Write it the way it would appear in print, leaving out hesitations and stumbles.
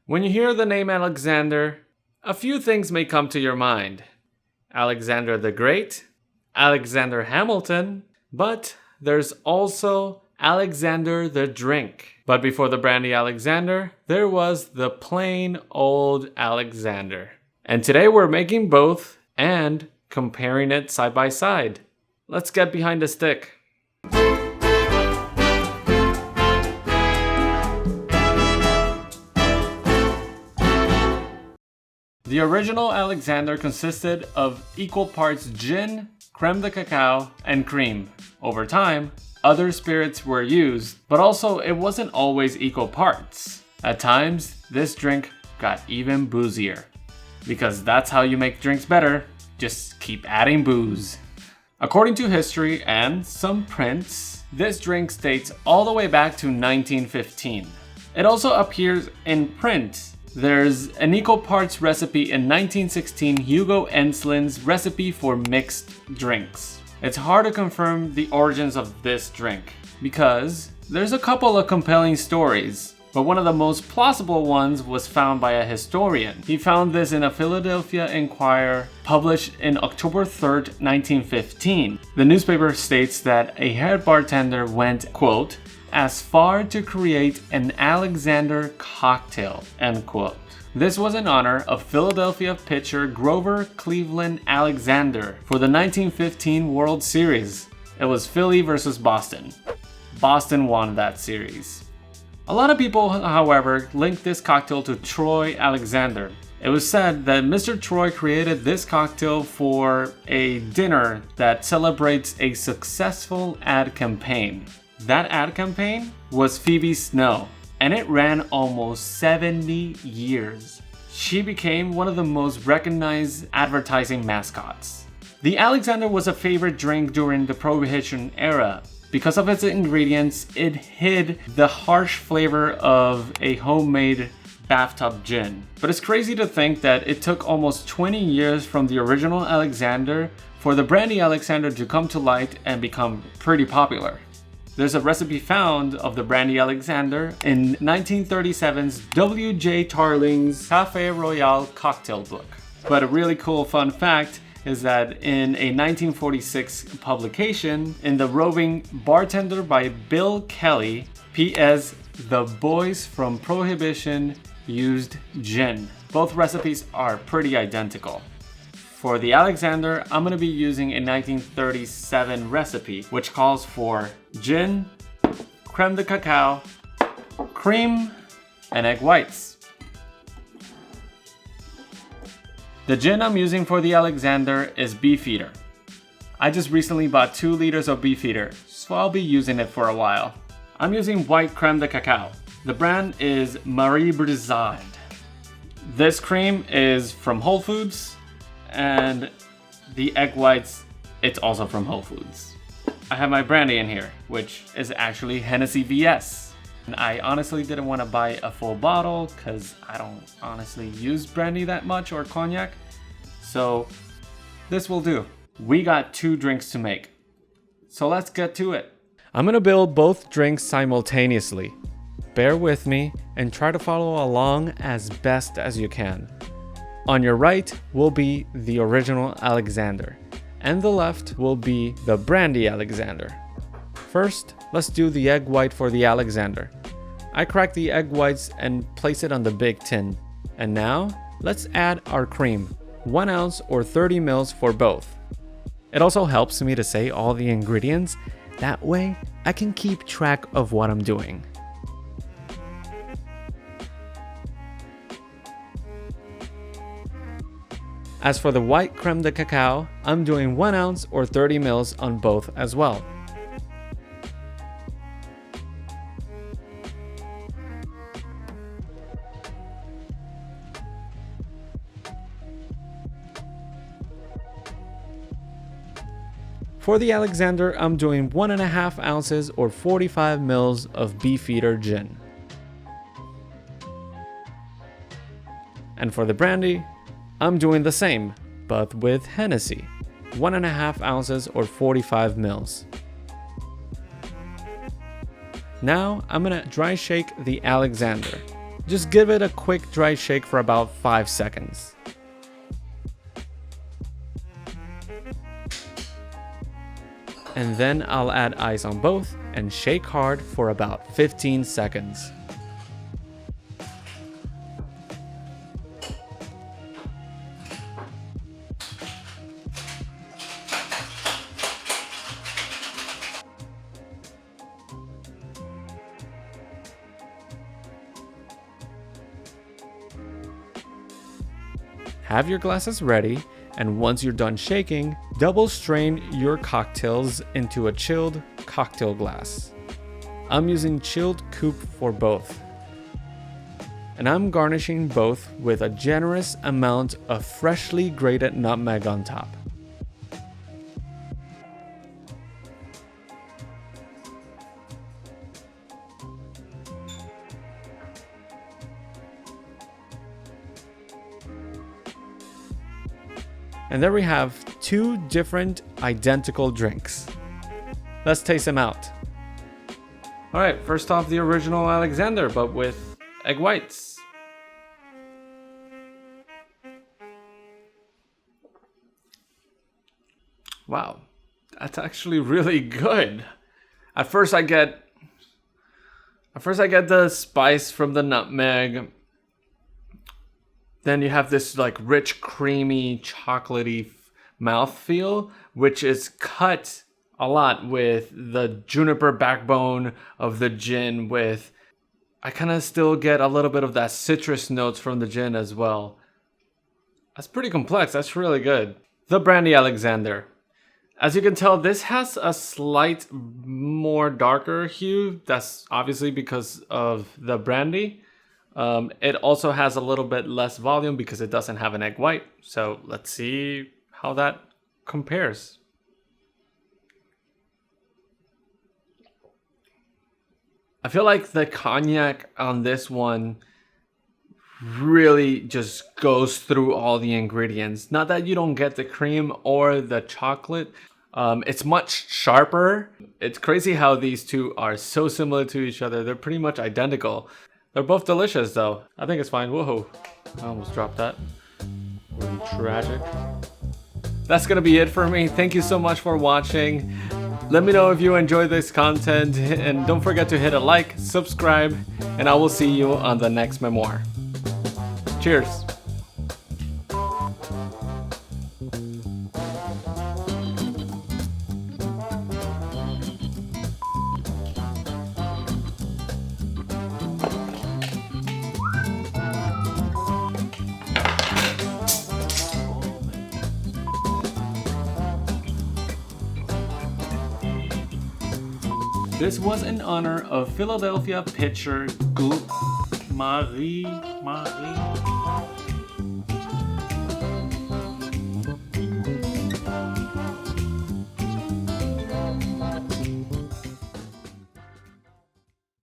When you hear the name Alexander, a few things may come to your mind. Alexander the Great, Alexander Hamilton, but there's also Alexander the drink. But before the Brandy Alexander, there was the plain old Alexander. And today we're making both and comparing it side by side. Let's get behind the stick. The original Alexander consisted of equal parts gin, creme de cacao, and cream. Over time, other spirits were used, but also it wasn't always equal parts. At times, this drink got even boozier. Because that's how you make drinks better, just keep adding booze. According to history and some prints, this drink dates all the way back to 1915. It also appears in print. There's an equal parts recipe in 1916 Hugo Enslin's recipe for mixed drinks. It's hard to confirm the origins of this drink because there's a couple of compelling stories, but one of the most plausible ones was found by a historian. He found this in a Philadelphia Inquirer published in October 3rd, 1915. The newspaper states that a head bartender went, quote, as far to create an Alexander cocktail, end quote. This was in honor of Philadelphia pitcher Grover Cleveland Alexander for the 1915 World Series. It was Philly versus Boston. Boston won that series. A lot of people, however, link this cocktail to Troy Alexander. It was said that Mr. Troy created this cocktail for a dinner that celebrates a successful ad campaign. That ad campaign was Phoebe Snow, and it ran almost 70 years. She became one of the most recognized advertising mascots. The Alexander was a favorite drink during the Prohibition era. Because of its ingredients, it hid the harsh flavor of a homemade bathtub gin. But it's crazy to think that it took almost 20 years from the original Alexander for the Brandy Alexander to come to light and become pretty popular. There's a recipe found of the Brandy Alexander in 1937's W.J. Tarling's Café Royale cocktail book. But a really cool fun fact is that in a 1946 publication in the Roving Bartender by Bill Kelly, P.S. the boys from Prohibition used gin. Both recipes are pretty identical. For the Alexander, I'm going to be using a 1937 recipe, which calls for gin, creme de cacao, cream, and egg whites. The gin I'm using for the Alexander is Beefeater. I just recently bought 2 liters of Beefeater, so I'll be using it for a while. I'm using white creme de cacao. The brand is Marie Brizard. This cream is from Whole Foods. And the egg whites, it's also from Whole Foods. I have my brandy in here, which is actually Hennessy VS. And I honestly didn't want to buy a full bottle because I don't honestly use brandy that much or cognac. So this will do. We got 2 drinks to make. So let's get to it. I'm going to build both drinks simultaneously. Bear with me and try to follow along as best as you can. On your right will be the original Alexander, and the left will be the Brandy Alexander. First, let's do the egg white for the Alexander. I crack the egg whites and place it on the big tin. And now, let's add our cream, 1 ounce or 30 mils for both. It also helps me to say all the ingredients, that way I can keep track of what I'm doing. As for the white creme de cacao, I'm doing 1 ounce or 30 mils on both as well. For the Alexander, I'm doing 1.5 ounces or 45 mils of Beefeater gin. And for the brandy, I'm doing the same, but with Hennessy, 1.5 ounces or 45 mils. Now I'm gonna dry shake the Alexander. Just give it a quick dry shake for about 5 seconds. And then I'll add ice on both and shake hard for about 15 seconds. Have your glasses ready, and once you're done shaking, double strain your cocktails into a chilled cocktail glass. I'm using chilled coupe for both. And I'm garnishing both with a generous amount of freshly grated nutmeg on top. And there we have 2 different identical drinks. Let's taste them out. All right, first off, the original Alexander, but with egg whites. Wow, that's actually really good. At first I get the spice from the nutmeg. Then you have this like rich, creamy, chocolatey mouthfeel, which is cut a lot with the juniper backbone of the gin. I kind of still get a little bit of that citrus notes from the gin as well. That's pretty complex. That's really good. The Brandy Alexander. As you can tell, this has a slight more darker hue. That's obviously because of the brandy. It also has a little bit less volume because it doesn't have an egg white. So let's see how that compares. I feel like the cognac on this one really just goes through all the ingredients. Not that you don't get the cream or the chocolate. It's much sharper. It's crazy how these two are so similar to each other. They're pretty much identical. They're both delicious though. I think it's fine. Whoa, I almost dropped that. Really tragic. That's gonna be it for me. Thank you so much for watching. Let me know if you enjoyed this content, and don't forget to hit a like, subscribe, and I will see you on the next memoir. Cheers. This was in honor of Philadelphia pitcher Marie.